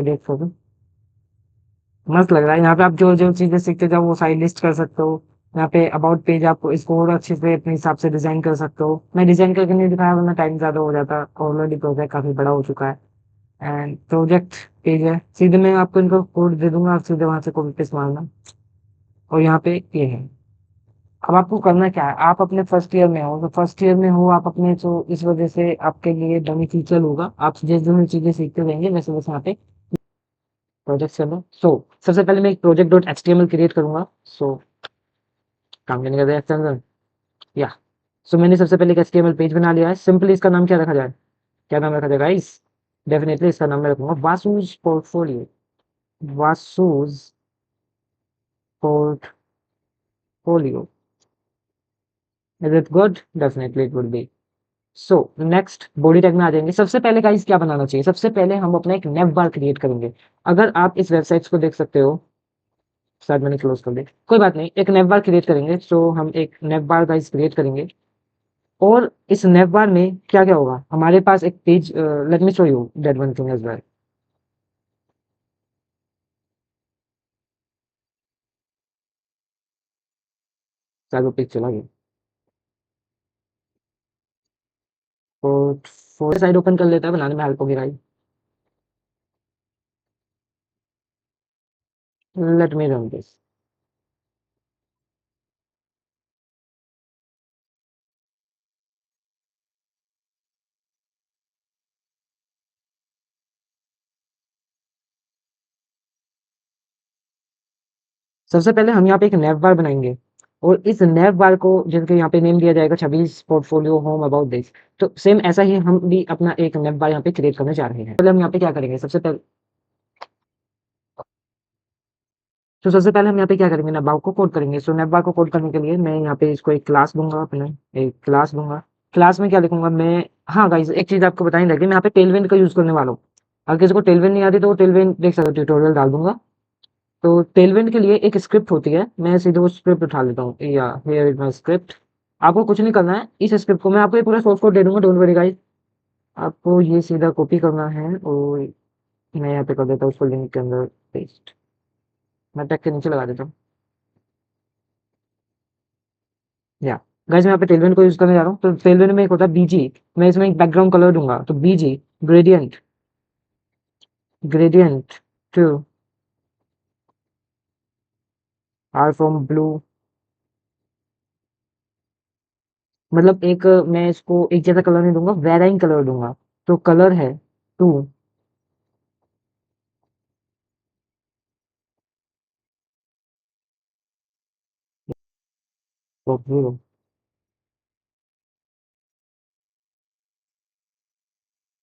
देख सकते, मस्त लग रहा है। यहाँ पे आप जो जो चीजें सीखते जाओ वो सारी लिस्ट कर सकते हो। यहाँ पे अबाउट पेज आप इसको और अच्छे से अपने हिसाब से डिजाइन कर सकते हो। मैं डिजाइन करके नहीं दिखाया वरना टाइम ज्यादा हो जाता, ऑलरेडी प्रोजेक्ट काफी बड़ा हो चुका है। एंड प्रोजेक्ट पेज है, सीधे मैं आपको इनको कोड दे दूंगा, आप सीधे वहां से कॉपी पेस्ट मारना। और यहाँ पे ये है। अब आपको करना क्या है, आप अपने फर्स्ट ईयर में हो, तो फर्स्ट ईयर में हो आप अपने, तो इस वजह से आपके लिए बेनिफिशियल होगा, आप जैसे जो चीजें सीखते रहेंगे वैसे वैसे यहाँ पे प्रोजेक्ट करना। सो सबसे पहले मैं एक प्रोजेक्ट डॉट एचटीएमएल क्रिएट करूंगा। सो काम करने का एक्सटेंशन, या सो मैंने सबसे पहले एक एचटीएमएल पेज बना लिया है। सिंपली इसका नाम क्या रखा जाए, क्या नाम रखा जाएगा इस, डेफिनेटली इसका नाम मैं रखूंगा Vasu's portfolio. Vasu's portfolio, is it good? Definitely it would be. So next body tag में आ जाएंगे। सबसे पहले गाइस क्या बनाना चाहिए, सबसे पहले हम अपना एक नेव बार क्रिएट करेंगे। अगर आप इस वेबसाइट्स को देख सकते हो, शायद मैंने क्लोज कर दी, कोई बात नहीं, एक नेव बार क्रिएट करेंगे। सो हम एक नेव बार गाइस क्रिएट करेंगे। और इस नेव बार में क्या क्या होगा, हमारे पास एक page, let me show you that one thing as well. शायद वो पेज चला गया। और साइड ओपन कर लेता है, बनाने में हेल्प होगी guys. Let me run this. सबसे पहले हम यहाँ पे एक नैव बार बनाएंगे। और इस नैव बार को जिसके यहाँ पे नेम दिया जाएगा 26 पोर्टफोलियो होम अबाउट दिस। तो सेम ऐसा ही हम भी अपना एक नैव बार यहाँ पे क्रिएट करने जा रहे हैं। पहले हम यहाँ पे क्या करेंगे, सबसे पहले हम यहाँ पे क्या करेंगे, नैव बार को कोड करेंगे। सो नैव बार को कोड करने के लिए मैं यहाँ पे इसको एक क्लास दूंगा, अपने एक क्लास दूंगा। क्लास में क्या लिखूंगा मैं, हाँ गाइस एक चीज आपको बतानी लगी, मैं यहाँ पे टेलविंड का यूज करने वाला हूँ। अगर किसी को टेलविंड नहीं आती तो वो टेलविंड देख सकते हो, ट्यूटोरियल डाल दूंगा। तो टेलविंड के लिए एक स्क्रिप्ट होती है, मैं सीधे वो स्क्रिप्ट उठा लेता हूँ, या हियर इज माय स्क्रिप्ट। आपको कुछ नहीं करना है, इस स्क्रिप्ट को मैं आपको ये पूरा सोर्स कोड दे दूंगा, डोंट वरी गाइस। आपको ये सीधा कॉपी करना है और मैं यहाँ पे कर देता हूँ उसको लिंक के अंदर पेस्ट। मैं टैग के नीचे लगा देता हूँ, या गाइस मैं यहाँ पे टेलविंड को यूज करने जा रहा हूँ। तो टेलविंड में एक होता है बीजी, मैं इसमें एक बैकग्राउंड कलर दूंगा, तो BG gradient, gradient to are from blue. मतलब एक मैं इसको एक जैसा कलर नहीं दूंगा, वेराइंग कलर दूंगा। तो कलर है टू,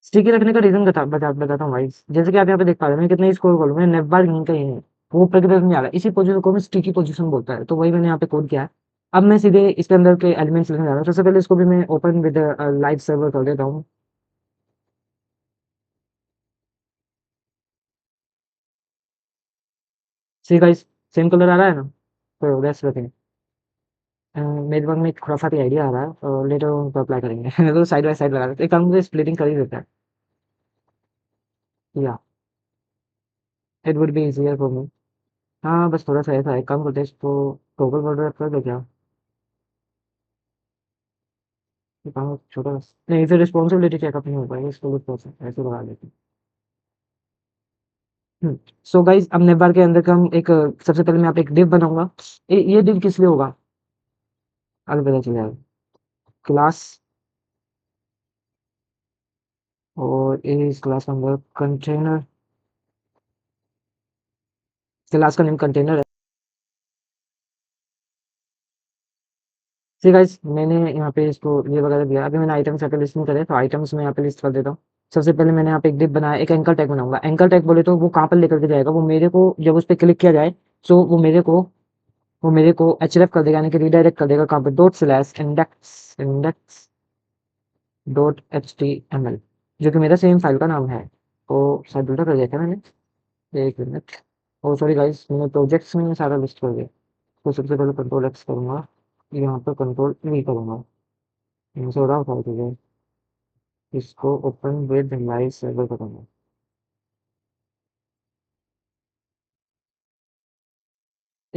स्टिकी रखने का रीजन बताता हूँ भाई। जैसे कि आप यहाँ पे देख पा रहे हैं, मैं कितना स्कोर करूँ, मैं नेटबार यहीं का ही है, वो ऊपर की तरफ नहीं आ रहा है। इसी पोजीशन को मैं स्टिकी पोजीशन बोलता है, तो वही मैंने यहाँ पे कोड किया है। अब मैं सीधे इसके अंदर के एलिमेंट्स लिखने जा रहा हूँ। सबसे पहले इसको भी मैं ओपन विद लाइव सर्वर कर देता हूँ। सी गाइस, सेम कलर आ रहा है ना, तो दैट्स द थिंग। मेरे दिमाग में एक खुराफाती आइडिया आ रहा है, और लेटर उन पर अप्लाई करेंगे। तो साइड बाय साइड लगा देते हैं। एक काम मुझे स्प्लिटिंग कर ही देता है, या it would be easier for me. हाँ बस थोड़ा सा ऐसा है, काम करते हैं इसको टॉगल बॉर्डर कर दो क्या, ये काम छोटा, नहीं फिर रिस्पॉन्सिबिलिटी चेकअप नहीं हो पाएगा, इसको भी थोड़ा सा ऐसे लगा देते हैं। सो गाइस अब नेटबार के अंदर का हम एक सबसे पहले मैं यहाँ पे एक डिव बनाऊंगा। ये डिव किस लिए होगा, आगे पता चल जाएगा। क्लास, और इस क्लास का अंदर कंटेनर, क्लास का नेम कंटेनर है। ठीक गाइस मैंने यहाँ पे इसको ये वगैरह दिया। अभी मैंने आइटम्स यहाँ पे लिस्ट नहीं करे, तो आइटम्स में यहाँ पे लिस्ट कर देता हूँ। सबसे पहले मैंने यहाँ पे एक डिव बनाया, एक एंकर टैग बनाऊंगा। एंकर टैग बोले तो वो कहाँ पर लेकर के जाएगा, वो मेरे को जब उस पर क्लिक किया जाए, सो वो मेरे को एचरेफ कर देगा, यानी कि रीडायरेक्ट कर देगा कहाँ पे, dot slash index, index dot H T M L, जो कि मेरा सेम फाइल का नाम है। तो शायद उल्टा कर दिया था मैंने, एक मिनट। ओ सॉरी गाइस, मैंने प्रोजेक्ट्स में सारा लिस्ट कर दिया। तो सबसे पहले कंट्रोल एक्स करूंगा, यहाँ पर कंट्रोल वी करूंगा, यहाँ से उड़ा उठा दीजिए, इसको ओपन विद लाइव सर्वर करूंगा।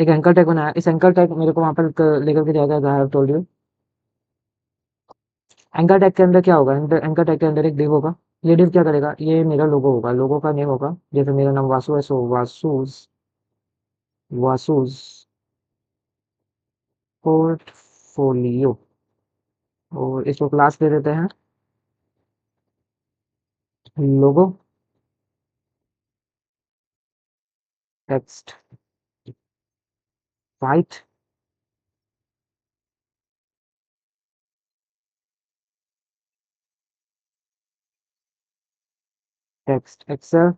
एक एंकर टैग बनाया, इस एंकर टैग मेरे को वहाँ पर लेकर के जाएगा, I have told you. Anchor tag के अंदर क्या होगा, एंकर टैग के अंदर एक डिव होगा। ये डिव क्या करेगा, ये मेरा लोगो होगा, लोगो का नेम होगा, जैसे मेरा नाम वासु है, सो वासूज, वासूज पोर्टफोलियो। और इसको क्लास दे देते हैं logo text right text excel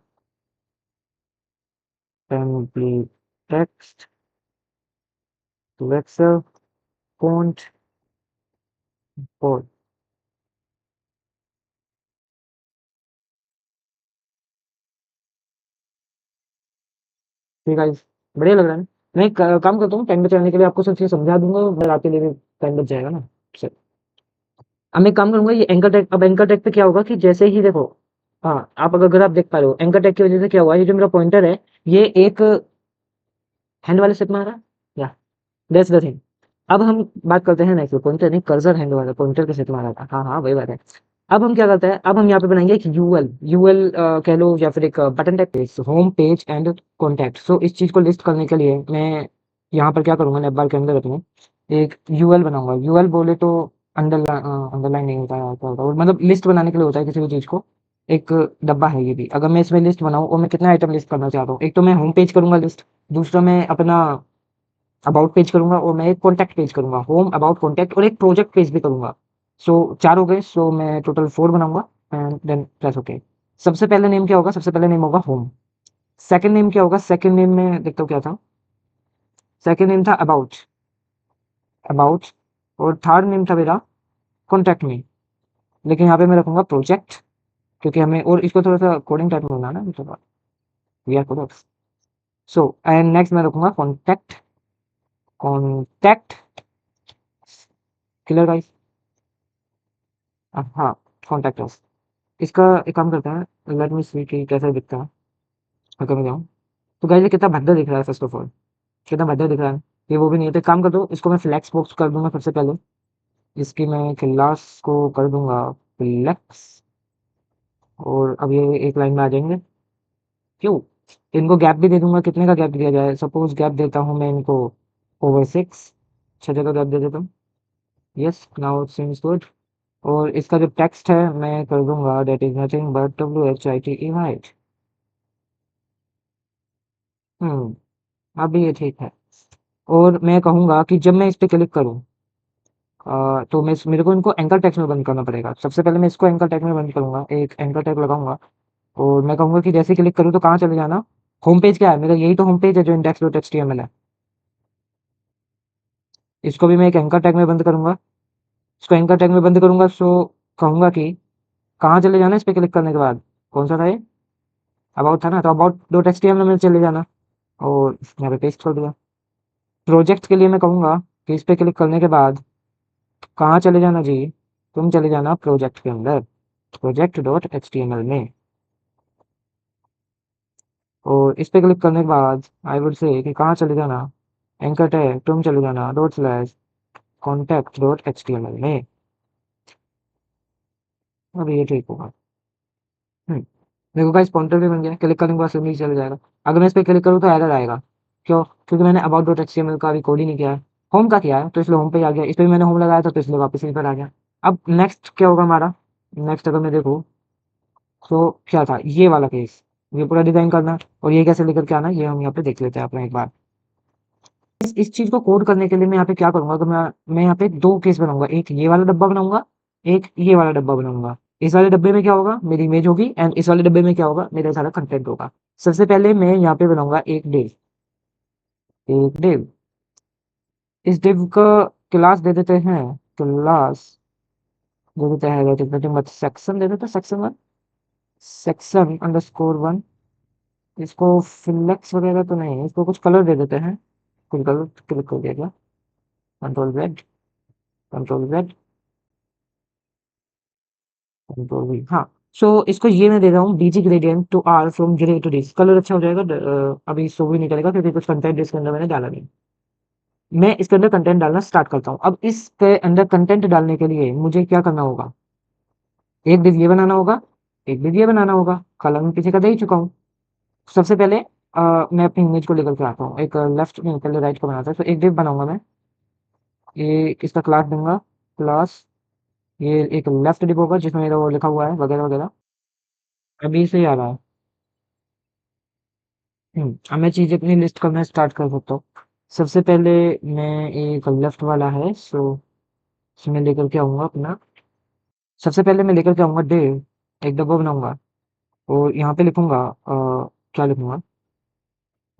template text to excel font और ठीक है guys, बढ़िया लग रहा है। मैं एक काम करता हूँ, टाइम बचाने के लिए आपको सब चीज़ समझा दूंगा, मैं आपके लिए भी टाइम बच जाएगा ना। चल, अब मैं एक काम करूंगा, ये एंकर टैग, अब एंकर टैग पे क्या होगा कि जैसे ही देखो, हाँ आप अगर आप देख पा रहे हो, एंकर टैग की वजह से क्या हुआ, ये जो मेरा पॉइंटर है, ये एक हैंड वाले शेप में आ रहा है, या दैट्स द थिंग। अब हम बात करते हैं नेक्स्ट, पॉइंटर नहीं, कर्सर हैंड वाला, पॉइंटर के शेप में आ रहा था, हाँ हाँ वही बात है। अब हम क्या करते हैं, अब हम यहाँ पे बनाएंगे एक यूएल, यूएल कह लो या फिर एक button type page, home page and contact. So इस चीज को लिस्ट करने के लिए मैं यहाँ पर क्या करूंगा, नेप बार के अंदर अपने एक यूएल बनाऊंगा। यूएल बोले तो अंडरलाइन, अंडरलाइन नहीं होता है, क्या होता है, मतलब लिस्ट बनाने के लिए होता है किसी भी चीज को। एक डब्बा है ये भी, अगर मैं इसमें लिस्ट बनाऊं और मैं कितना आइटम लिस्ट करना चाहता हूँ, एक तो मैं होम पेज करूंगा लिस्ट, दूसरा मैं अपना अबाउट पेज करूंगा, और मैं एक कॉन्टैक्ट पेज करूंगा, होम अबाउट कॉन्टैक्ट, और एक प्रोजेक्ट पेज भी करूंगा। सो चार हो गए, सो मैं टोटल 4 बनाऊंगा एंड देन प्रेस ओके। सबसे पहले नेम क्या होगा, सबसे पहले नेम होगा होम। सेकंड नेम क्या होगा, सेकंड नेम में देखता हूँ क्या था, सेकंड नेम था अबाउट, अबाउट। और थर्ड नेम था मेरा कॉन्टैक्ट में, लेकिन यहाँ पे मैं रखूंगा प्रोजेक्ट, क्योंकि हमें और इसको थोड़ा सा कोडिंग टाइप में बनाना है मतलब, we are coders. So and next मैं रखूंगा कॉन्टैक्ट, कॉन्टैक्ट क्लियर गाइस, हाँ कॉन्टैक्ट अस। इसका एक काम करते हैं, लेट मी सी कि कैसा दिखता है अगर मैं जाऊँ। तो गाइस ये कितना भद्दा दिख रहा है, फर्स्ट ऑफ ऑल कितना भद्दा दिख रहा है, ये वो भी नहीं है, तो एक काम कर दो, इसको मैं फ्लेक्स बॉक्स कर दूंगा सबसे पहले। इसकी मैं क्लास को कर दूंगा फ्लेक्स, और अब ये एक लाइन में आ जाएंगे। क्यों, इनको गैप भी दे दूंगा, कितने का गैप दिया जाए, सपोज गैप देता हूँ मैं इनको ओवर 6, 6 जगह गैप दे देता हूँ। Yes now it seems good. और इसका जो टेक्स्ट है मैं कर दूंगा, that is nothing but WHITE। अभी ये ठीक है। और मैं कहूँगा कि जब मैं इस पे क्लिक करूँ, तो मैं मेरे को इनको एंकर टैग्स में बंद करना पड़ेगा। सबसे पहले मैं इसको एंकर टैग में बंद करूँगा, एक एंकर टैग लगाऊँगा, और मैं कहूँगा कि जैसे ही क्लिक करूँ तो कहाँ चले जाना, होम पेज क्या है मेरा, यही तो होम पेज है जो index.html है। इसको भी मैं एक एंकर टैग में बंद करूँगा, इसको एंकर टैग में बंद करूँगा, सो कहूँगा कि कहाँ चले जाना इस पे क्लिक करने के बाद, कौन सा था ये, अबाउट था ना, तो अबाउट.html में चले जाना, और यहाँ पे पेस्ट कर दिया। प्रोजेक्ट के लिए मैं कहूँगा कि इस पे क्लिक करने के बाद कहाँ चले जाना जी, तुम चले जाना प्रोजेक्ट के अंदर, प्रोजेक्ट.html में। और इस पे क्लिक करने के बाद आई वुड से कि कहाँ चले जाना, एंकर टैग तुम चले जाना ./contact.html में। अब ये ठीक होगा। हम्म, देखो गाइस पॉइंटर भी बन गया, क्लिक करने के बाद सिर्फ नीचे चले जाएगा। अगर मैं इस पे क्लिक करूँ तो एरर आएगा, क्यों, क्योंकि मैंने about.html का अभी कोड ही नहीं किया है, होम का किया है तो इसलिए होम पे आ गया, इस पे भी मैंने होम लगाया था तो इसलिए वापस यहीं पर आ गया। अब नेक्स्ट क्या होगा हमारा, नेक्स्ट अगर मैं देखूँ तो क्या था ये वाला केस, ये पूरा डिजाइन करना और ये कैसे लेकर के आना, ये हम यहाँ पे देख लेते हैं अपना एक बार। इस चीज को कोड करने के लिए मैं यहाँ पे क्या करूंगा, तो मैं यहाँ पे दो केस बनाऊंगा, एक ये वाला डब्बा बनाऊंगा, एक ये वाला डब्बा बनाऊंगा। इस वाले डब्बे में क्या होगा, मेरी इमेज होगी, एंड इस वाले डब्बे में क्या होगा, मेरा सारा कंटेंट होगा। सबसे पहले मैं यहाँ पे बनाऊंगा एक डिव, एक डिव, इस डिव का क्लास दे देते हैं, क्लास दे देते हैं, सेक्शन दे देते हैं, सेक्शन 1, सेक्शन _1। इसको फ्लेक्स वगैरह तो नहीं, इसको कुछ कलर दे देते हैं, कुछ कलर क्लिक कर दिया, control Z, control Z, control V, हाँ। सो इसको ये मैं दे रहा हूँ BG gradient to are from grey to this. Colour अच्छा हो जाएगा। अभी शो भी नहीं करेगा क्योंकि कुछ कंटेंट इसके अंदर मैंने डाला नहीं। मैं इसके अंदर कंटेंट डालना स्टार्ट करता हूँ। अब इसके अंदर कंटेंट डालने के लिए मुझे क्या करना होगा? एक डिव ये बनाना होगा, एक डिव ये बनाना होगा। कलर मैं पीछे का दे ही चुका हूँ। सबसे पहले मैं अपनी इमेज को लेकर के आता हूँ। एक लेफ्ट नहीं, पहले राइट को बनाता है। तो एक डिव बनाऊंगा मैं। ये इसका क्लास दूंगा। क्लास, ये एक लेफ्ट डिव होगा जिसमें मेरा वो लिखा हुआ है वगैरह वगैरह। अभी से आ रहा है। अब मैं चीज़ें अपनी लिस्ट करना स्टार्ट कर सकता हूँ। सबसे पहले मैं एक लेफ्ट वाला है, सो इसमें लेकर के आऊँगा अपना। सबसे पहले मैं लेकर के आऊँगा डिव, एक डब्बा बनाऊँगा और यहाँ पे लिखूँगा क्या लिखूँगा?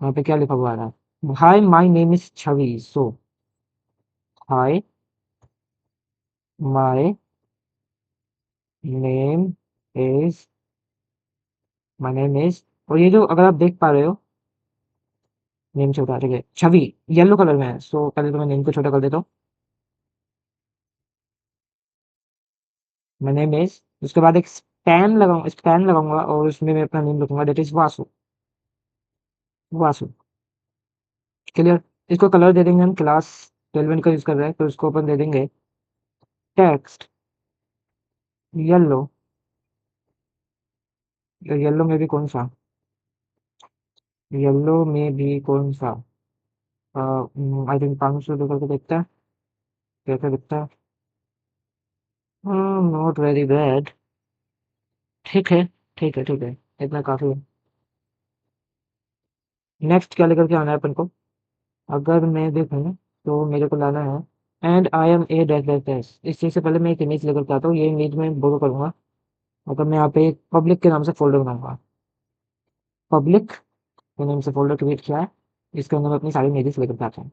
यहाँ पे क्या लिखा हुआ आ रहा है? Hi my name is Chhavi. So hi my name is my name is, और ये जो अगर आप देख पा रहे हो नेम छोटा, ठीक है, छवि येलो कलर में है। सो पहले तो मैं नेम को छोटा कर देता हूँ। माय नेम इज़, उसके बाद एक स्पैन लगाऊँगा और उसमें मैं अपना नेम लिखूँगा, that is Vasu. Vasu, clear? इसको कलर दे देंगे हम, क्लास 12 का यूज़ कर रहे हैं तो इसको अपन दे देंगे टेक्स्ट येलो। येलो में भी कौन-सा? येलो में भी कौन-सा? आई थिंक 500 करके देखते हैं, कैसा दिखता है? Not very bad. ठीक है, ठीक है, ठीक है, इतना काफ़ी है। नेक्स्ट क्या लेकर के आना है अपन को? अगर मैं देखूँ तो मेरे को लाना है and I am a dash dash dash. इस चीज़ से पहले मैं एक इमेज लेकर के आता हूँ। ये इमेज मैं बोरो करूँगा। मतलब मैं यहाँ पे एक पब्लिक के नाम से फ़ोल्डर बनाऊँगा। पब्लिक के नाम से फ़ोल्डर क्रिएट किया है। इसके अंदर मैं अपनी सारी इमेजेस लेकर के आता हूँ।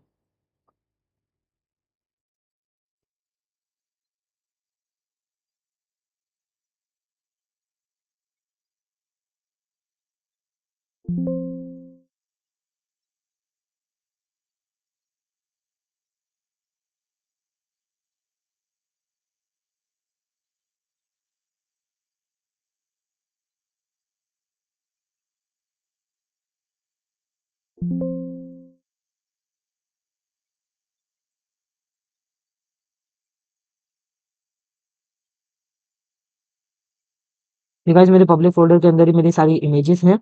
ये गाइस मेरे पब्लिक फ़ोल्डर के अंदर ही मेरी सारी इमेजेस हैं।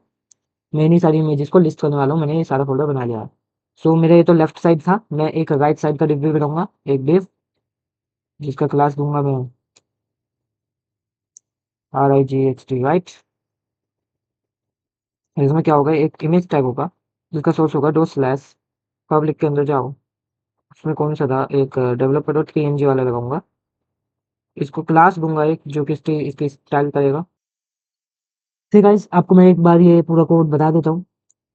मैं इन्हीं सारी इमेजेस को लिस्ट करने वाला हूँ। मैंने ये सारा फ़ोल्डर बना लिया है। सो मेरा ये तो लेफ्ट साइड था। मैं एक राइट साइड का डिव भी बनाऊँगा। एक डिव जिसका क्लास दूँगा मैं RIGHT, राइट। इसमें क्या होगा, एक इमेज टैग होगा जिसका सोर्स होगा डॉट स्लैश पब्लिक के अंदर जाओ। उसमें कौन-सा था, एक डेवलपर डॉट png वाला लगाऊँगा। इसको क्लास दूँगा एक जो कि इसकी स्टाइल करेगा। फिर गाइस आपको मैं एक बार ये पूरा कोड बता देता हूँ।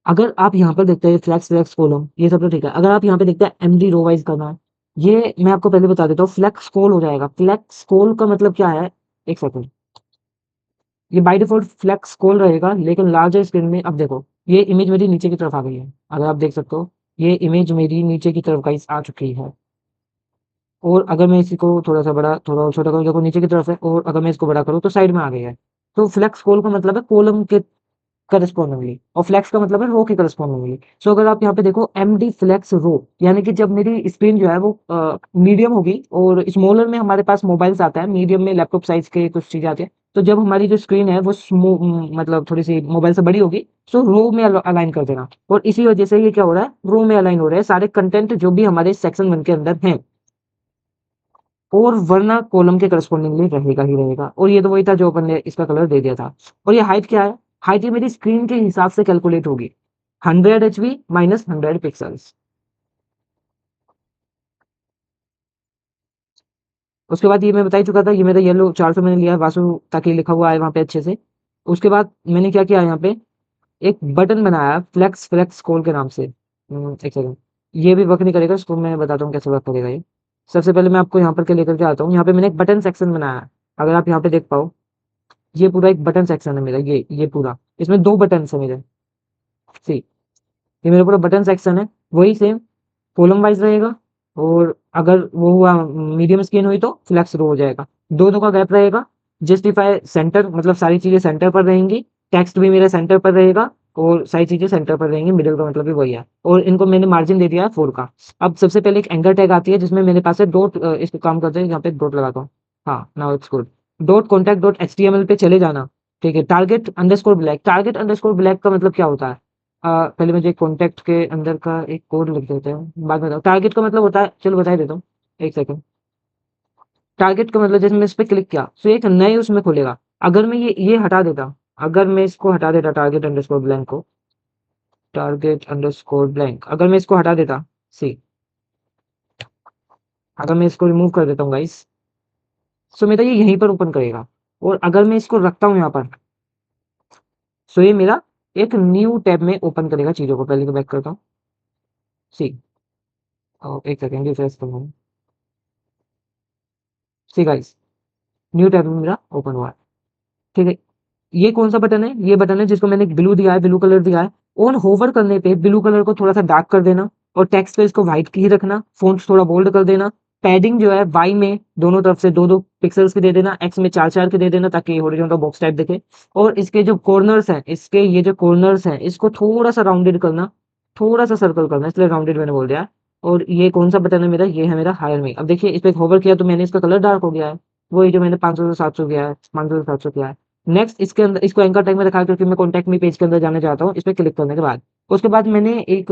अगर आप यहाँ पर देखते हैं फ्लेक्स फ्लेक्स कॉलम, ये सब तो ठीक है। अगर आप यहाँ पे देखते हैं एमडी रो वाइज करना है, ये मैं आपको पहले बता देता हूँ। फ्लेक्स कॉल हो जाएगा। फ्लेक्स कॉल का मतलब क्या है? एक सेकंड। ये बाय डिफॉल्ट फ्लेक्स कॉल रहेगा लेकिन लार्जर स्क्रीन में अब देखो ये इमेज मेरी नीचे की तरफ आ गई है। अगर आप देख सकते हो ये इमेज मेरी नीचे की तरफ गाइस आ चुकी है। और अगर मैं इसी को थोड़ा-सा बड़ा थोड़ा और छोटा करूँ, देखो नीचे की तरफ है और अगर मैं इसको बड़ा करूँ तो साइड में आ गई है। तो फ्लेक्स कॉल का मतलब है कॉलम के करस्पॉन्डिंगली और फ्लेक्स का मतलब है रो के करस्पॉन्डिंगली। सो अगर आप यहाँ पे देखो एमडी फ्लेक्स रो, यानी कि जब मेरी स्क्रीन जो है वो मीडियम होगी और स्मॉलर में हमारे पास मोबाइल्स आता है, मीडियम में लैपटॉप साइज के कुछ चीज़ें आती है। तो जब हमारी जो स्क्रीन है वो मतलब थोड़ी-सी मोबाइल से बड़ी होगी, सो रो में अलाइन कर देना। और इसी वजह से ये क्या हो रहा है, रो में अलाइन हो रहे हैं सारे कंटेंट जो भी हमारे सेक्शन 1 के अंदर हैं। और वरना कॉलम के करस्पॉन्डिंगली रहेगा ही रहेगा। और ये तो वही था जो अपन ने इसका कलर दे दिया था। और ये हाइट क्या है? हाइट ये मेरी स्क्रीन के हिसाब से कैलकुलेट होगी। 100 एचबी माइनस 100 पिक्सेल्स। उसके बाद ये मैं बता ही चुका था, ये मेरा येलो 400 मैंने लिया है वासु, ताकि लिखा हुआ है वहाँ पे अच्छे से। उसके बाद मैंने क्या किया यहाँ पे, एक बटन बनाया फ्लेक्स फ्लेक्स कॉल के नाम से। एक सेकंड, ये भी वर्क नहीं करेगा, इसको मैं बताता हूँ कैसे वर्क करेगा ये। सबसे पहले मैं आपको यहाँ पर के लेकर के आता हूँ। यहाँ पे मैंने एक बटन सेक्शन बनाया है। अगर आप यहाँ पे देख पाओ, ये पूरा एक बटन सेक्शन है मेरा, ये पूरा। इसमें 2 बटन्स है मेरे। सी, ये मेरा पूरा बटन सेक्शन है। वही सेम कॉलम वाइज़ रहेगा और अगर वो हुआ मीडियम स्क्रीन हुई तो फ्लेक्स रो हो जाएगा। दोनों का गैप रहेगा। जस्टिफाई सेंटर, मतलब सारी चीजें सेंटर पर रहेंगी, टेक्स्ट भी मेरा सेंटर पर रहेगा और सारी चीजें सेंटर पर रहेंगी, मिडिल का मतलब भी वही है। और इनको मैंने मार्जिन दे दिया है 4 का। अब सबसे पहले एक एंकर टैग आती है जिसमें मेरे पास है डॉट, इस पे काम करते हैं, यहाँ पे डॉट लगाता हूँ। हाँ, now it's good. Dot contact dot HTML पे चले जाना। ठीक है, target underscore black. Target underscore black का मतलब क्या होता है? पहले मुझे कॉन्टैक्ट के अंदर का एक कोड लिख देते हैं, बाद में बताओ। टारगेट का मतलब होता है, चलो बता ही देता हूँ, एक सेकंड। टारगेट का मतलब जैसे मैं इस पे क्लिक किया तो एक नए उसमें खुलेगा। अगर मैं ये हटा देता, अगर मैं इसको हटा देता टारगेट अंडरस्कोर ब्लैंक को, टारगेट अंडरस्कोर ब्लैंक अगर मैं इसको हटा देता, सी, अगर मैं इसको रिमूव कर देता हूँ गाइस, सो मेरा ये यहीं पर ओपन करेगा। और अगर मैं इसको रखता हूँ यहाँ पर, सो ये मेरा एक न्यू टैब में ओपन करेगा चीजों को। पहले तो बैक करता हूँ, सी, एक सेकेंड रिफ्रेश करूँ, सी गाइस, न्यू टैब में मेरा ओपन हुआ है। ठीक है, ये कौन सा बटन है? ये बटन है जिसको मैंने ब्लू दिया है, ब्लू कलर दिया है। ऑन होवर करने पे ब्लू कलर को थोड़ा सा डार्क कर देना और टेक्स्ट पे इसको व्हाइट की ही रखना, फ़ॉन्ट थोड़ा बोल्ड कर देना। पैडिंग जो है वाई में दोनों तरफ से 2-2 पिक्सेल्स की दे देना, एक्स में 4-4 की दे देना ताकि हॉरिजॉन्टल बॉक्स टाइप दिखे। और इसके जो कॉर्नर्स हैं, इसके ये जो कॉर्नर्स हैं, इसको थोड़ा-सा राउंडेड करना, थोड़ा-सा सर्कल करना, इसलिए राउंडेड मैंने बोल दिया। और ये कौन-सा बटन है मेरा? ये है मेरा हायर मी। अब देखिए इस पे होवर किया तो मैंने इसका कलर डार्क हो गया है। वही जो मैंने 500 से 700 किया है, 500 से 700 किया है। नेक्स्ट इसके अंदर इसको एंकर टैग में रखा है क्योंकि मैं कॉन्टैक्ट मी पेज के अंदर जाना चाहता हूँ, इस पे क्लिक करने के बाद। उसके बाद मैंने एक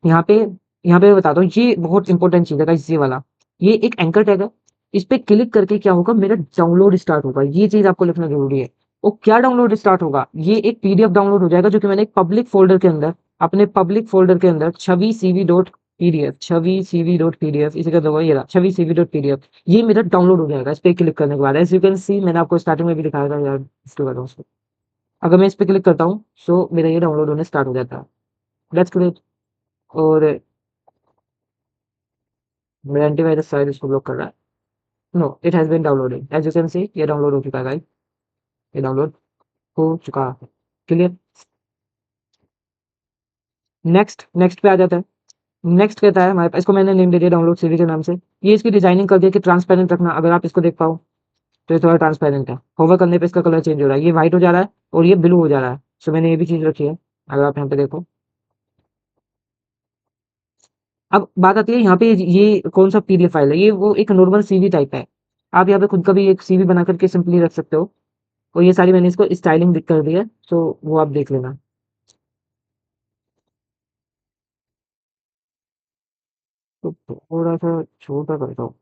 यहाँ पे यहाँ पे बताता हूँ, ये बहुत इंपॉर्टेंट चीज़ है गाइस, ये वाला। ये एक एंकर टैग है, इस पे क्लिक करके क्या होगा, मेरा डाउनलोड स्टार्ट होगा। ये चीज़ आपको लिखना ज़रूरी है। और क्या डाउनलोड स्टार्ट होगा? ये एक पीडीएफ डाउनलोड हो जाएगा जो कि मैंने एक पब्लिक फ़ोल्डर के अंदर, अपने पब्लिक फ़ोल्डर के अंदर छवि सीवी डॉट पीडीएफ, छवि सीवी डॉट पीडीएफ, इसी का दवा ये रहा, छवि सीवी डॉट पीडीएफ। ये मेरा डाउनलोड हो जाएगा इस पे क्लिक करने के बाद। एज़ यू कैन सी, मैंने आपको स्टार्टिंग में भी दिखाया था यार, इसके बाद उसको। अगर मैं इस पे क्लिक करता हूँ, सो मेरा ये डाउनलोड होने स्टार्ट हो जाता है। That's great. और मेरा एंटीवायरस शायद इसको ब्लॉक कर रहा है। No, it has been downloaded. As you can see ये डाउनलोड हो चुका है गाइस, ये डाउनलोड हो चुका है। क्लियर? नेक्स्ट, नेक्स्ट पे आ जाता है। नेक्स्ट कहता है हमारे पास, इसको मैंने नेम दे दिया डाउनलोड सीवी के नाम से। ये इसकी डिजाइनिंग कर दिया कि ट्रांसपेरेंट रखना, अगर आप इसको देख पाओ तो ये थोड़ा ट्रांसपेरेंट है। होवर करने पे इसका कलर चेंज हो रहा है, ये व्हाइट हो जा रहा है और ये ब्लू हो जा रहा है। सो मैंने ये भी चीज़ रखी है, अगर आप यहाँ पे देखो। अब बात आती है यहाँ पे, ये कौन सा पीडीएफ फाइल है? ये वो एक नॉर्मल सीवी टाइप है। आप यहाँ पे खुद का भी एक सीवी बना करके सिंपली रख सकते हो। और ये सारी मैंने इसको स्टाइलिंग कर दी है, तो वो आप देख लेना। तो थोड़ा सा छोटा करता हूँ,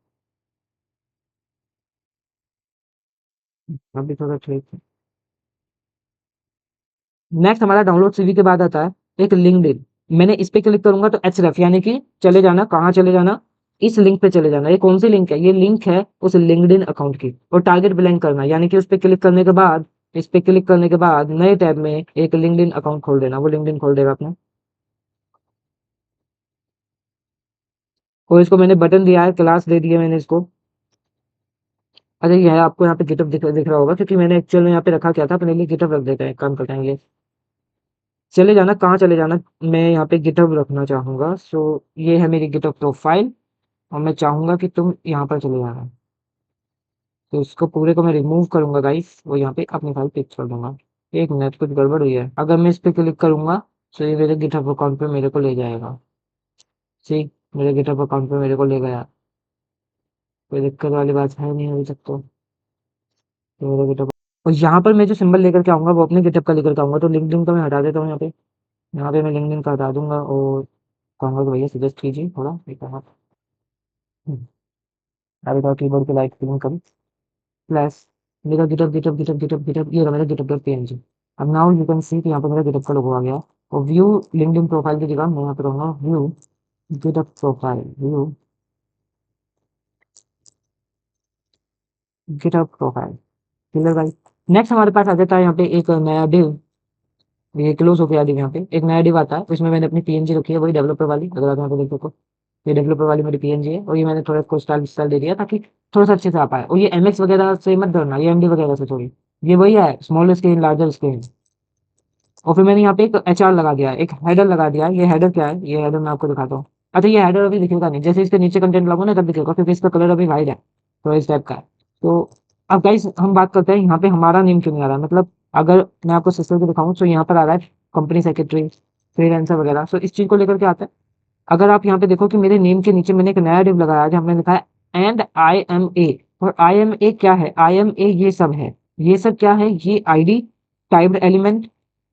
अभी थोड़ा ठीक है। नेक्स्ट हमारा डाउनलोड सीवी के बाद आता है एक लिंक्डइन। मैंने इस पे क्लिक करूंगा तो एचरेफ यानी कि चले जाना, कहाँ चले जाना? इस लिंक पे चले जाना। ये कौन सी लिंक है? ये लिंक है उस लिंक्डइन अकाउंट की। और टारगेट ब्लैंक करना यानी कि उस पे क्लिक करने के बाद, इस पे क्लिक करने के बाद नए टैब में एक लिंक्डइन अकाउंट खोल देना, वो लिंक्डइन खोल देगा अपना। और इसको मैंने बटन दिया है, क्लास दे दिया मैंने इसको। अच्छा ये है, आपको यहाँ पे गिटअप दिख रहा होगा क्योंकि मैंने एक्चुअल में यहाँ पे रखा क्या था, अपने लिए गिटअप रख देते हैं, काम करते हैं ये। चले जाना, कहाँ चले जाना? मैं यहाँ पे गिटहब रखना चाहूँगा। सो ये है मेरी गिटहब प्रोफाइल और मैं चाहूँगा कि तुम यहाँ पर चले जाना। तो इसको पूरे को मैं रिमूव करूँगा गाइस, वो यहाँ पे अपनी फाइल पिक कर दूँगा। एक मिनट, कुछ गड़बड़ हुई है। अगर मैं इस पे क्लिक करूँगा तो ये मेरे गिटहब अकाउंट पे मेरे को ले जाएगा। ठीक, मेरे गिटहब अकाउंट पे मेरे को ले गया। कोई दिक्कत वाली बात है नहीं अभी तक तो। मेरा गिटहब, और यहाँ पर मैं जो सिंबल लेकर के आऊँगा वो अपने गिटहब का लेकर के आऊँगा। तो लिंक्डइन का मैं हटा देता हूँ यहाँ पे। यहाँ पे मैं लिंक्डइन का हटा दूँगा और कहूँगा कि भैया सजेस्ट कीजिए थोड़ा, एक बार। अभी तो कीबोर्ड पे लाइक क्लिक करूँ, प्लस मेरा गिटहब ये रहा मेरा गिटहब डॉट पीएनजी। अब नाउ यू कैन सी कि यहाँ पर मेरा गिटहब का लोगो आ गया। और व्यू लिंक्डइन प्रोफाइल की जगह मैं यहाँ पे कहूँगा view GitHub profile, view GitHub profile. Clear भाई? नेक्स्ट हमारे पास आ जाता है यहाँ पे एक नया डिव। ये क्लोज हो गया डिव, यहाँ पे एक नया डिव आता है, इसमें मैंने अपनी पीएनजी रखी है, वही डेवलपर वाली, अगर आप यहाँ पे देखो तो। ये डेवलपर वाली मेरी पीएनजी है और ये मैंने थोड़ा इसको स्टाइल स्टाइल दे दिया ताकि थोड़ा सा अच्छे से आ पाए। और ये एमएक्स वगैरह से मत डरना, ये एमडी वगैरह से थोड़ी, ये वही है स्मॉल स्क्रीन लार्जर स्क्रीन। और फिर मैंने यहाँ पे एक एचआर लगा दिया है, एक हेडर लगा दिया है। ये हेडर क्या है? ये हेडर मैं आपको दिखाता हूँ। अच्छा ये हेडर अभी दिखेगा नहीं, जैसे इसके नीचे कंटेंट लगाओ ना तब दिखेगा क्योंकि इसका कलर अभी वाइट है, तो इस टाइप का है। तो अब गाइस हम बात करते हैं यहाँ पे हमारा नेम क्यों नहीं आ रहा है, मतलब अगर मैं आपको सिस्टम को दिखाऊं तो यहाँ पर आ रहा है कंपनी सेक्रेटरी, फ्रीलांसर वगैरह। सो इस चीज को लेकर के आता है। अगर आप यहाँ पे देखो कि मेरे नेम के नीचे मैंने एक नया डिव लगाया है जहाँ मैंने लिखा है एंड आई एम ए। और आई एम ए क्या है, आई एम ए ये सब है। ये सब क्या है, ये ID, typed element,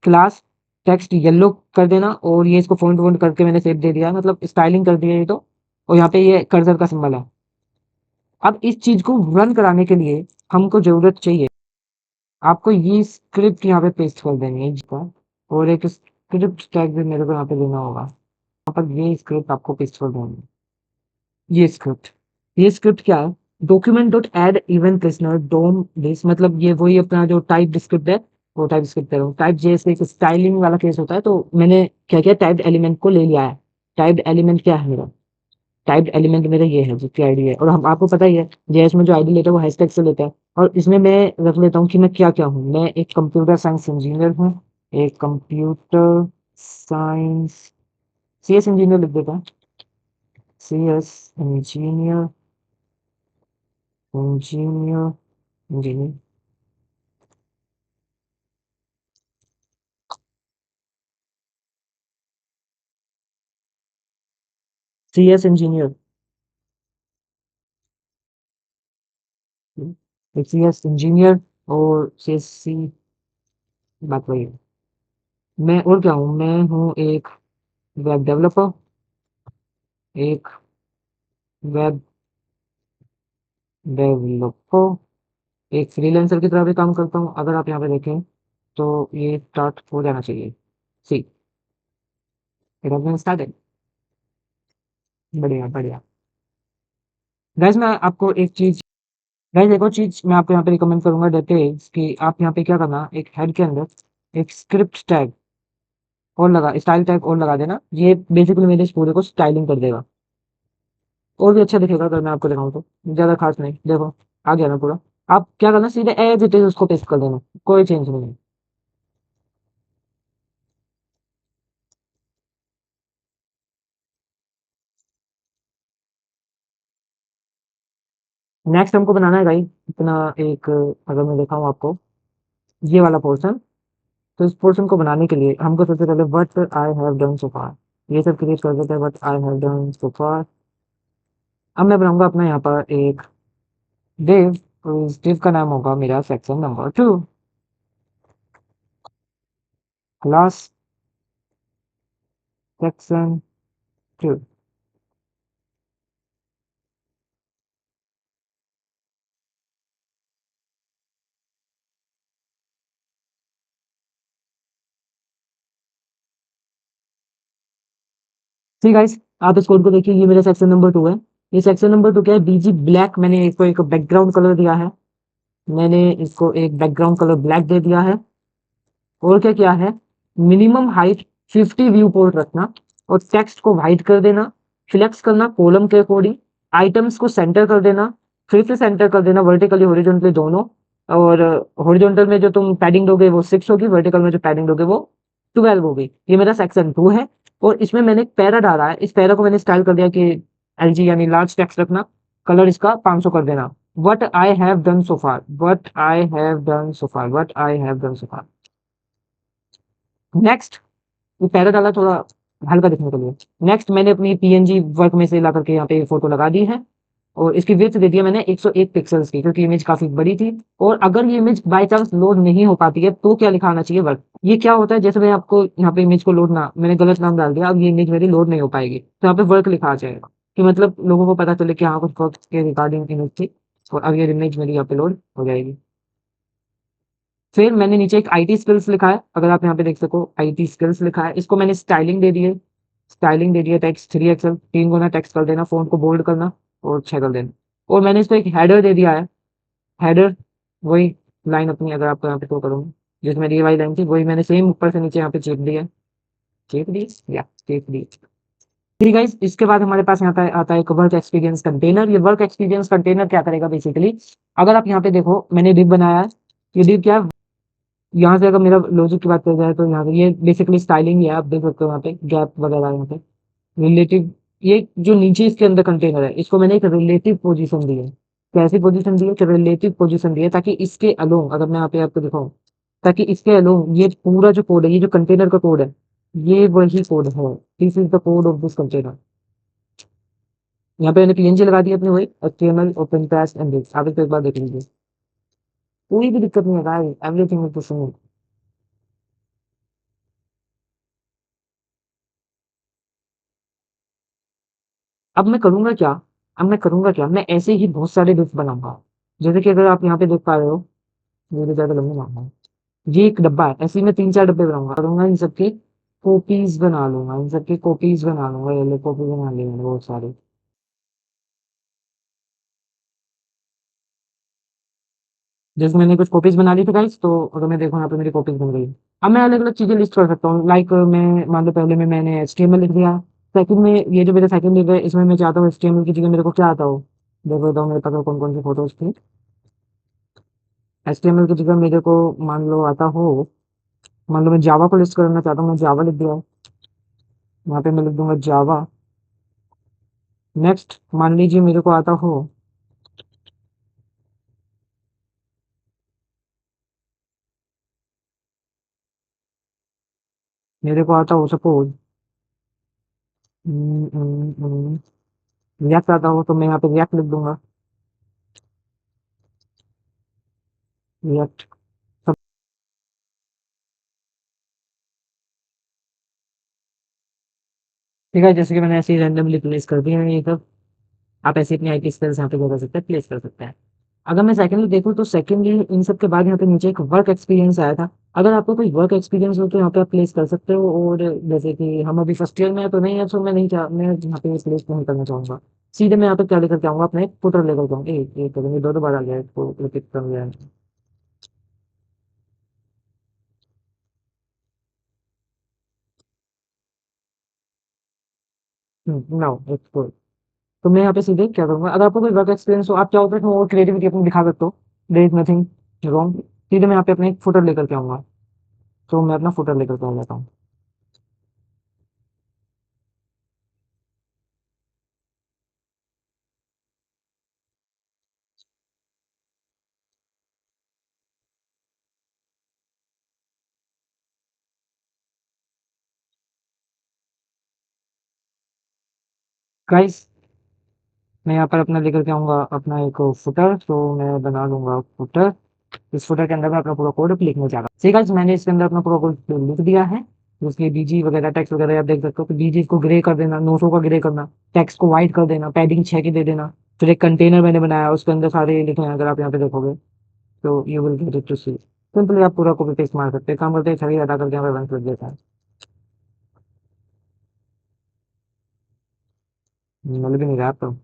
class, text yellow कर देना, और ये इसको फॉन्ट वॉन्ट करके मैंने सेव दे दिया है, मतलब स्टाइलिंग कर दिया ये तो। और यहाँ पे ये कर्सर का सिंबल है। अब इस चीज को रन कराने के लिए हमको जरूरत चाहिए, आपको ये स्क्रिप्ट यहाँ पे पेस्ट कर देनी है इसका। और एक स्क्रिप्ट टैग भी मेरे को यहाँ पे देना होगा, यहाँ पर ये स्क्रिप्ट आपको पेस्ट कर देनी है। ये स्क्रिप्ट क्या है, document dot add event listener DOM this, मतलब ये वही अपना जो टाइप स्क्रिप्ट है, वो टाइप स्क्रिप्ट है। टाइप जैसे एक स्टाइलिंग वाला केस होता है, तो मैंने क्या किया, टाइप्ड एलिमेंट को ले लिया है। टाइप्ड एलिमेंट क्या है मेरा, टाइप्ड एलिमेंट मेरा ये है जिसकी आईडी है। और हम आपको पता ही है जेएस में जो आईडी लेता है वो हैशटैग से लेता है। और इसमें मैं रख लेता हूँ कि मैं क्या क्या हूँ, मैं एक कंप्यूटर साइंस इंजीनियर हूँ। एक कंप्यूटर साइंस सीएस इंजीनियर लिख देता है, CS engineer, engineer, engineer, CS engineer, CS engineer, और सीएससी, बात वही है। मैं और क्या हूँ, मैं हूँ एक वेब डेवलपर, एक वेब डेवलपर, एक फ्रीलांसर की तरह भी काम करता हूँ। अगर आप यहाँ पे देखें तो ये स्टार्ट हो जाना चाहिए, see it has been started. बढ़िया बढ़िया। गैस मैं आपको एक चीज, गैस एक और चीज मैं आपको यहाँ पे रिकमेंड करूंगा देते कि आप यहाँ पे क्या करना, एक हेड के अंदर एक स्क्रिप्ट टैग और लगा, स्टाइल टैग और लगा देना। ये बेसिकली मेरे इस पूरे को स्टाइलिंग कर देगा, और भी अच्छा दिखेगा। अगर मैं आपको दिखाऊं तो ज्यादा खास नहीं, देखो आ गया ना पूरा। आप क्या करना, सीधे एज इट इज उसको पेस्ट कर देना, कोई चेंज नहीं है। नेक्स्ट हमको बनाना है भाई अपना एक, अगर मैं दिखाऊं आपको ये वाला पोर्शन, तो इस पोर्शन को बनाने के लिए हमको सबसे पहले what I have done so far, ये सब क्रिएट कर देते हैं, what I have done so far. अब मैं बनाऊंगा अपना यहाँ पर एक div, तो इस div का नाम होगा मेरा सेक्शन नंबर 2, क्लास सेक्शन 2। ठीक गाइस, आप इस कोड को देखिए, ये मेरा सेक्शन नंबर 2 है। ये सेक्शन नंबर 2 क्या है, बीजी ब्लैक, मैंने इसको एक बैकग्राउंड कलर दिया है। मैंने इसको एक बैकग्राउंड कलर ब्लैक दे दिया है। और क्या क्या है, मिनिमम हाइट 50 व्यू पोर्ट रखना, और टेक्स्ट को वाइट कर देना, फ्लेक्स करना कॉलम के अकॉर्डिंग, आइटम्स को सेंटर कर देना, फिर से सेंटर कर देना वर्टिकली हॉरिजॉन्टली दोनों। और हॉरिजॉन्टल में जो तुम पैडिंग दोगे वो 6 होगी, वर्टिकल में जो पैडिंग दोगे वो 12 होगी। ये मेरा सेक्शन 2 है। और इसमें मैंने एक पैरा डाला है, इस पैरा को मैंने स्टाइल कर दिया कि एलजी यानी लार्ज टेक्स्ट रखना, कलर इसका 500 कर देना। What I have done so far, what I have done so far, what I have done so far. Next, ये पैरा डाला थोड़ा हल्का दिखने के लिए। नेक्स्ट मैंने अपनी पीएनजी वर्क में से ला करके यहाँ पे फोटो लगा दी है। और इसकी विड्थ दे दिया मैंने 101 पिक्सल्स की, क्योंकि इमेज काफी बड़ी थी। और अगर ये इमेज बाय चांस लोड नहीं हो पाती है तो क्या लिखाना चाहिए, वर्क। ये क्या होता है, जैसे मैं आपको यहाँ पे इमेज को लोड ना, मैंने गलत नाम डाल दिया, अब ये इमेज मेरी लोड नहीं हो पाएगी, तो यहाँ पे वर्क लिखा आ जाएगा, कि मतलब लोगों को पता चले कि हाँ कुछ वर्क के रिगार्डिंग इमेज थी। और अब ये इमेज मेरी यहाँ पे लोड हो जाएगी। फिर मैंने नीचे एक आईटी स्किल्स लिखा है, अगर आप यहाँ पे देख सको आईटी स्किल्स लिखा है, इसको मैंने स्टाइलिंग दे दी है। स्टाइलिंग दे दिया, टेक्स्ट 3 एक्सएल 3 गुना टेक्स्ट कर देना, फोन को बोल्ड करना और 6 कर देना। और मैंने इसको एक हेडर दे दिया है। हेडर वही लाइन अपनी, अगर आपको यहाँ पे शो करूँगा, जिसमें ये वाली लाइन थी वही मैंने सेम ऊपर से नीचे यहाँ पे चेप दी है। चेप दी, या चेप दी। ठीक है, इसके बाद हमारे पास यहाँ पे आता है एक वर्क एक्सपीरियंस कंटेनर। ये वर्क एक्सपीरियंस कंटेनर क्या करेगा बेसिकली, अगर आप यहाँ पे देखो मैंने डिव बनाया है। ये डिव क्या है, यहाँ से अगर मेरा लॉजिक की बात करी जाए तो यहाँ पे ये बेसिकली स्टाइलिंग है, आप देख सकते हो यहाँ पे गैप वगैरह यहाँ पे रिलेटिव। ये जो नीचे इसके अंदर कंटेनर है, इसको मैंने एक रिलेटिव पोजीशन दी है। कैसी पोजीशन दी है, कि रिलेटिव पोजीशन दी है, ताकि इसके अलोंग, अगर मैं यहाँ पे आपको दिखाऊं, ताकि इसके अलोंग ये पूरा जो कोड है, ये जो कंटेनर का कोड है, ये वही कोड है। This is the code of this container. यहाँ पे मैंने पीएनजी लगा दी अपनी वही एचटीएमएल ओपन पैस एंड दिस। आप इसको एक बार देख लीजिए, कोई भी दिक्कत नहीं है गाइस, एवरीथिंग इज स्मूथ। अब मैं करूंगा क्या, मैं ऐसे ही बहुत सारे लिस्ट बनाऊंगा। जैसे कि अगर आप यहाँ पे देख पा रहे हो, मेरे ज्यादा लंबे बनाऊंगा, ये एक डब्बा है, ऐसे ही मैं 3-4 डब्बे बनाऊंगा, करूंगा इन सबकी कॉपीज बना लूंगा, इन सबकी कॉपीज बना लूंगा, ये लो कॉपी बना ली मैंने बहुत सारी। जैसे मैंने कुछ कॉपीज बना ली थी गाइस, तो अगर मैं देखूँ यहाँ पे मेरी कॉपीज बन गई। अब मैं अलग अलग चीजें लिस्ट कर सकता हूँ, लाइक मैं मान लो पहले में मैंने एचटीएमएल लिख दिया, सेकंड में ये जो मेरा सेकंड लिख है, इसमें मैं चाहता हूँ एचटीएमएल की जगह मेरे को क्या आता हो, देखो बताओ मेरे पास कौन कौन सी फोटोज थी। एचटीएमएल की जगह मेरे को मान लो आता हो, मान लो मैं जावा को लिस्ट करना चाहता हूँ, मैं जावा लिख दिया, यहाँ पे मैं लिख दूंगा जावा। नेक्स्ट मान लीजिए मेरे को आता हो, मेरे को आता हो सपोज रिएक्ट आता हो, तो मैं यहाँ पे रिएक्ट लिख दूंगा, रिएक्ट। ठीक है, जैसे कि मैंने ऐसे ही रैंडमली प्लेस कर दिया है ये सब। आप ऐसे अपनी आईपी स्किल्स यहाँ पे क्या कर सकते हैं, प्लेस कर सकते हैं। अगर मैं सेकंडली देखूँ, तो सेकंडली इन सब के बाद यहाँ पे नीचे एक वर्क एक्सपीरियंस आया था। अगर आपको कोई वर्क एक्सपीरियंस हो तो यहाँ पे आप प्लेस कर सकते हो, और जैसे कि हम अभी फर्स्ट ईयर में है तो नहीं है, तो मैं नहीं चाह मैं यहाँ पे प्लेस नहीं करना चाहूंगा। सीधे मैं यहाँ पे क्या लेकर के आऊंगा, अपने एक फुटर लेकर के आऊंगा, एक करेंगे, दो बार आ गया, इसको रिपीट कर लिया है। Now explore. तो मैं यहाँ पे सीधे क्या करूंगा, अगर आपको कोई वर्क एक्सपीरियंस हो, आप चाहो तो इसमें और क्रिएटिविटी अपनी दिखा सकते हो, देयर इज नथिंग रॉन्ग। सीधे मैं यहाँ पे अपने एक फुटर लेकर के आऊंगा, तो मैं अपना फुटर लेकर के आ जाता हूँ। गाइस, मैं यहाँ पर अपना लेकर के आऊंगा अपना एक फुटर, तो मैं बना लूंगा फुटर। इस फुटर के अंदर मैं अपना पूरा कोड लिखने जा रहा हूँ। ठीक है गाइस, मैंने इसके अंदर अपना पूरा कोड लिख दिया है। उसके बीजी वगैरह टेक्स्ट वगैरह आप देख सकते हो कि बीजी को ग्रे कर देना, नोटों का ग्रे करना, टेक्स्ट को व्हाइट कर देना, पैडिंग 6 की दे देना। फिर एक कंटेनर मैंने बनाया, उसके अंदर सारे लिखे हैं, अगर आप यहाँ पे देखोगे तो you will get it to see. Simply आप पूरा कॉपी पेस्ट मार सकते हैं, काम करते हैं, छवि हटा करके यहाँ पे रन कर देता है। मिल भी नहीं रहा आपको।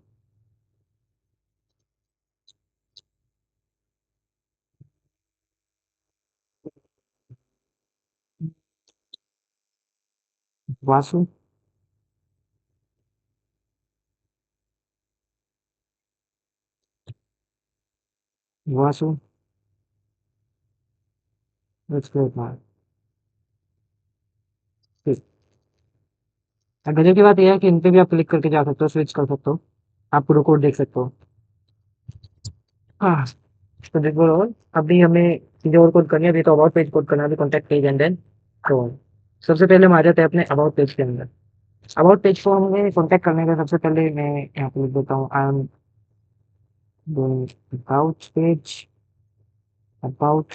Vasu, Vasu, let's go. गजब की बात यह है कि इन पे भी आप क्लिक करके जा सकते हो, स्विच कर सकते हो, आप पूरा कोड देख सकते हो। हाँ, तो देखो और अभी हमें चीजें और कोड करनी है, अभी तो अबाउट पेज कोड करना है, अभी कॉन्टैक्ट पेज एंड देन तो सबसे पहले हम आ जाते हैं अपने अबाउट पेज के अंदर। अबाउट पेज को हमें कॉन्टैक्ट करने का सबसे पहले मैं यहाँ पे लिख देता हूँ, I am doing about page. About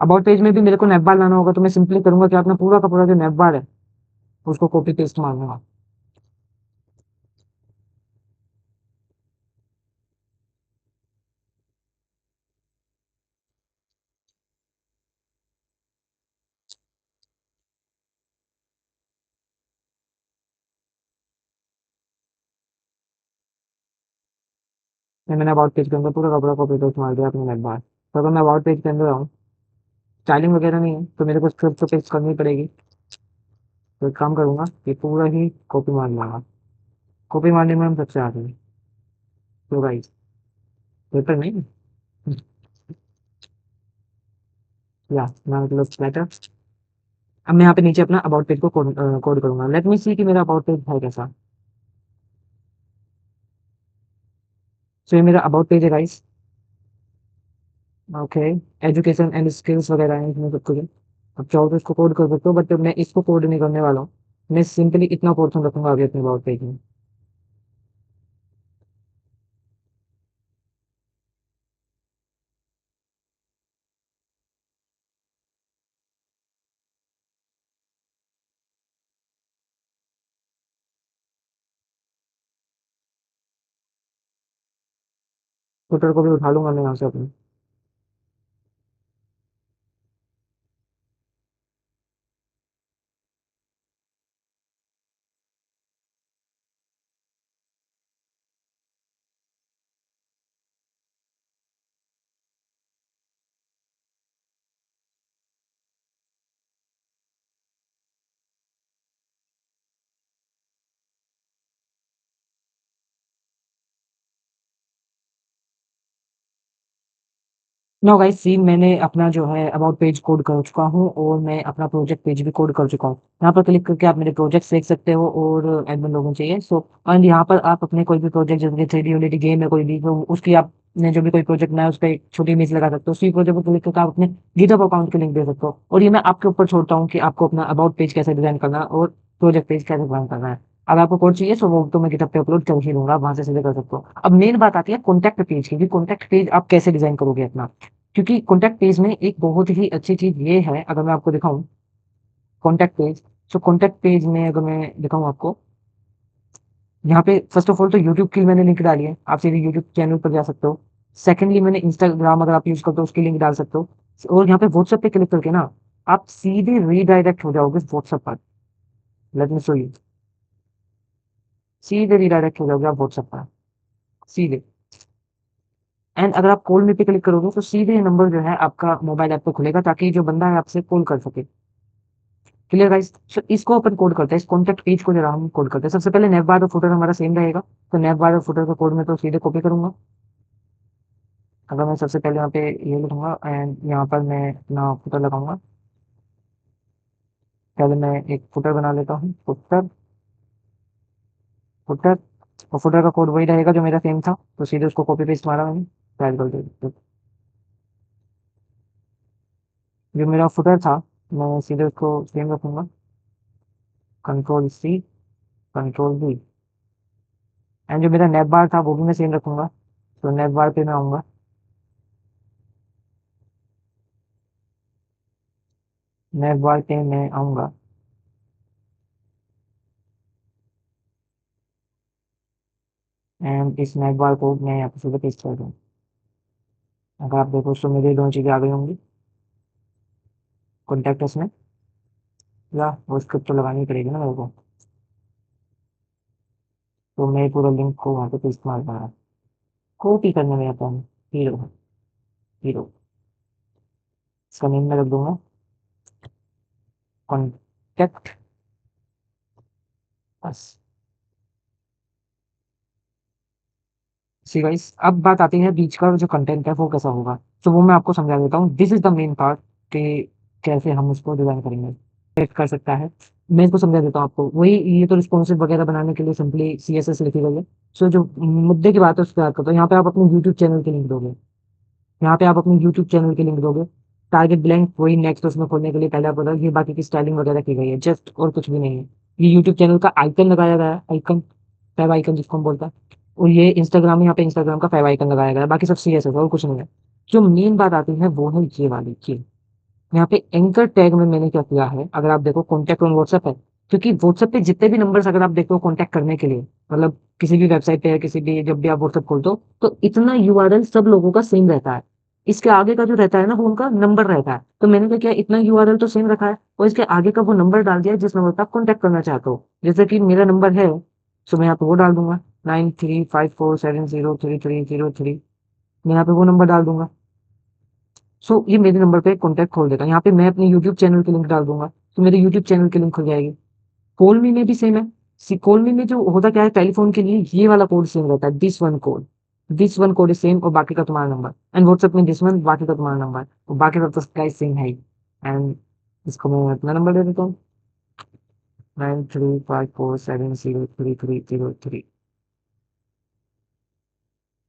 about page में भी मेरे को नेटबार लाना होगा, तो मैं सिंपली करूंगा कि अपना पूरा का पूरा जो नेटबार है उसको कॉपी पेस्ट मारूंगा। मैंने अबाउट पेज के अंदर पूरा का पूरा कॉपी पेस्ट मार दिया अपने नेटबार। तो अगर मैं अबाउट पेज के अंदर आऊँ, स्टाइलिंग वगैरह नहीं है, तो मेरे को स्क्रिप्ट तो पेस्ट करनी पड़ेगी। तो एक काम करूंगा कि पूरा ही कॉपी मार लूंगा। कॉपी मारने में हम सबसे आगे हैं। तो गाइस, पेपर नहीं, या ना मतलब लेटर। अब मैं यहाँ पे नीचे अपना अबाउट पेज को कोड करूंगा, लेट मी सी कि मेरा अबाउट पेज है कैसा। सो ये मेरा अबाउट पेज है guys. Okay, education and skills वगैरह है इसमें सब कुछ है। अब चाहो तो इसको कोड कर सकते हो, बट मैं इसको कोड नहीं करने वाला हूँ। मैं सिंपली इतना पोर्शन रखूंगा आगे अपने अबाउट पेज में। ट्विटर को भी उठा लूंगा मैं यहाँ से अपने। नो गाइस, सी मैंने अपना जो है अबाउट पेज कोड कर चुका हूँ और मैं अपना प्रोजेक्ट पेज भी कोड कर चुका हूँ। यहाँ पर क्लिक करके आप मेरे प्रोजेक्ट्स देख सकते हो और एडमिन लोगों चाहिए सो। एंड यहाँ पर आप अपने कोई भी प्रोजेक्ट, जैसे कि 3D यूनिटी गेम है कोई भी, तो उसकी आपने जो भी कोई प्रोजेक्ट बनाया उस पर एक छोटी इमेज लगा सकते हो। उसी प्रोजेक्ट पर क्लिक करके आप अपने गिटहब अकाउंट की लिंक दे सकते हो। और ये मैं आपके ऊपर छोड़ता हूँ कि आपको अपना अबाउट पेज कैसे डिजाइन करना है और प्रोजेक्ट पेज कैसे डिजाइन करना है। अगर आपको कोड चाहिए तो वो तो मैं गिटहब पे अपलोड कर ही दूंगा, वहां से सीधे कर सकते हो। अब मेन बात आती है कॉन्टैक्ट पेज की, कि कॉन्टैक्ट पेज आप कैसे डिजाइन करोगे अपना। क्योंकि कॉन्टैक्ट पेज में एक बहुत ही अच्छी चीज ये है, अगर मैं आपको दिखाऊं कॉन्टैक्ट पेज। सो कॉन्टैक्ट पेज में अगर मैं दिखाऊं आपको, यहाँ पे फर्स्ट ऑफ ऑल तो यूट्यूब की मैंने लिंक डाली है, आप सीधे यूट्यूब चैनल पर जा सकते हो। सेकेंडली मैंने इंस्टाग्राम अगर आप यूज करते हो उसकी लिंक डाल सकते हो। और यहाँ पे व्हाट्सएप पे क्लिक करके ना आप सीधे रीडायरेक्ट हो जाओगे व्हाट्सएप पर। Late me show you. सीधे रीडायरेक्ट हो जाओगे आप व्हाट्सएप पर, सीधे। एंड अगर आप कॉल में पे क्लिक करोगे तो सीधे नंबर जो है आपका मोबाइल ऐप पे खुलेगा, ताकि जो बंदा है आपसे कॉल कर सके। Clear guys. सो इसको अपन कोड करते हैं, इस कॉन्टेक्ट पेज को जरा हम कोड करते हैं। सबसे पहले नेव बार और फुटर हमारा सेम रहेगा, तो नेव बार और फुटर का कोड में तो सीधे कॉपी करूंगा। अगर मैं सबसे पहले यहाँ पे ये लिखूंगा एंड यहाँ पर मैं अपना फुटर लगाऊंगा। पहले मैं एक फुटर बना लेता हूँ, फुटर, फुटर। और फुटर का कोड वही रहेगा जो मेरा सेम था, तो सीधे उसको कॉपी पेस्ट मारा मैंने, फाइल कर दे। जो मेरा फुटर था मैं सीधे उसको सेम रखूंगा, control C, control V. And जो मेरा नेव बार था वो भी मैं सेम रखूंगा, तो नेव बार पे मैं आऊंगा। नेव बार पे मैं आऊंगा एंड इस नेट बार को मैं यहाँ पे सीधे पेस्ट कर दूँ। अगर आप देखो तो मेरी दोनों चीज़ें आ गई होंगी कॉन्टैक्ट में, या वो स्क्रिप्ट तो लगानी पड़ेगी ना मेरे को। तो मैं पूरा लिंक को वहाँ पे पेस्ट मार दूंगा, कॉपी करने में आता है। हीरो, हीरो, इसका नेम मैं रख दूंगा कॉन्टैक्ट बस। सी गाइस, अब बात आती है बीच का जो कंटेंट है वो कैसा होगा। तो वो मैं आपको समझा देता हूँ, this is the main part कि कैसे हम उसको डिजाइन करेंगे, कर सकता है। मैं इसको समझा देता हूँ आपको। वही, ये तो रिस्पॉन्सिव वगैरह बनाने के लिए सिंपली CSS लिखी गई है। सो जो मुद्दे की बात है उस पर बात करता हूँ। यहाँ पे आप अपने यूट्यूब चैनल की लिंक दोगे, यहाँ पे आप अपने यूट्यूब चैनल की लिंक दोगे। टारगेट ब्लैंक, वही नेक्स्ट उसमें खोलने के लिए पहले आप बताओ, ये बाकी की स्टाइलिंग वगैरह की गई है जस्ट, और कुछ भी नहीं है। ये यूट्यूब चैनल का आइकन लगाया गया है, आइकन, फैब आइकन जिसको हम बोलते हैं। और ये इंस्टाग्राम, यहाँ पे इंस्टाग्राम का फैब आइकन लगाया गया है, बाकी सब CSS है और कुछ नहीं है। जो मेन बात आती है वो है ये वाली, ये यहाँ पे एंकर टैग में मैंने क्या किया है, अगर आप देखो कॉन्टैक्ट ऑन व्हाट्सएप है। क्योंकि व्हाट्सएप पे जितने भी नंबर्स अगर आप देखो कॉन्टैक्ट करने के लिए, मतलब किसी भी वेबसाइट पे या किसी भी, जब भी आप व्हाट्सएप खोलते हो तो इतना URL सब लोगों का सेम रहता है। इसके आगे का जो रहता है ना वो उनका नंबर रहता है। तो मैंने क्या किया, इतना URL तो सेम रखा है और इसके आगे का वो नंबर डाल दिया जिस नंबर पर आप कॉन्टैक्ट करना चाहते हो। जैसे कि मेरा नंबर है, तो मैं यहाँ पे वो डाल दूंगा, 9354703303। मैं यहाँ पे वो नंबर डाल दूंगा। सो ये मेरे नंबर पे कॉन्टैक्ट खोल देगा। यहाँ पे मैं अपने यूट्यूब चैनल की लिंक डाल दूंगा, तो मेरे यूट्यूब चैनल की लिंक खुल जाएगी। कॉल मी में भी सेम है। कॉल मी में जो होता क्या है, टेलीफोन के लिए ये वाला कोड सेम रहता है, this one code is same, और बाकी का तुम्हारा नंबर। एंड व्हाट्सएप में दिस वन, बाकी का तुम्हारा नंबर, और बाकी का तो गाइस सेम है ही। एंड इसको मैं अपना नंबर दे देता हूँ, 9354703303।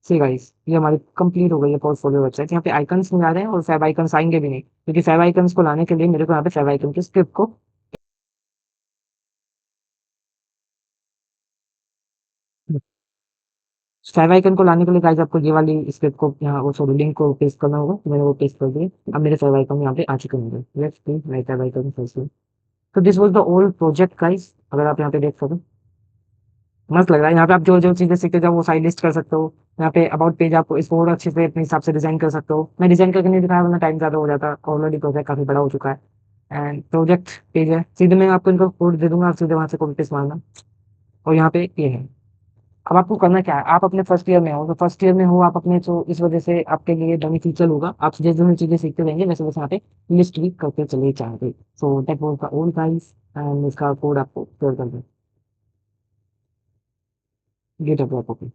सी गाइस, ये हमारी कंप्लीट हो गई है पोर्टफोलियो वेबसाइट। यहाँ पे आइकन्स नहीं आ रहे हैं और फैब आइकन्स आएंगे भी नहीं, क्योंकि फैब आइकन्स को लाने के लिए मेरे को यहाँ पे फैब आइकन की स्क्रिप्ट को फैब आइकन को लाने के लिए गाइस आपको ये वाली स्क्रिप्ट को यहाँ वो सॉरी लिंक को पेस्ट करना होगा। तो मैंने वो पेस्ट कर दिया। अब मेरे फैब आइकन यहाँ पे आ चुके होंगे। Let's see my favicon first. तो this was the old project guys, अगर आप यहाँ पे देख सको मस्त लग रहा है। यहाँ पे आप जो जो चीजें सीखते जाओ वो साइड लिस्ट कर सकते हो। यहाँ पे अबाउट पेज आप इसको और अच्छे से अपने हिसाब से डिजाइन कर सकते हो। मैं डिजाइन करके नहीं दिखाया वरना टाइम ज्यादा हो जाता, ऑलरेडी प्रोजेक्ट काफी बड़ा हो चुका है। एंड प्रोजेक्ट पेज है, सीधे मैं आपको इनको कोड दे दूंगा, आप सीधे वहां से कॉपी पेस्ट मारना। और यहाँ पे ये है। अब आपको करना क्या है, आप अपने फर्स्ट ईयर में हो, तो फर्स्ट ईयर में हो आप अपने, तो इस वजह से आपके लिए बेनिफिशियल होगा। आप जैसे जैसे चीजें सीखते रहेंगे वैसे वैसे यहाँ पे लिस्ट भी करते चले जाएंगे। So that was the old guys, and इसका कोड आपको शेयर कर दूँ गिटहब पे।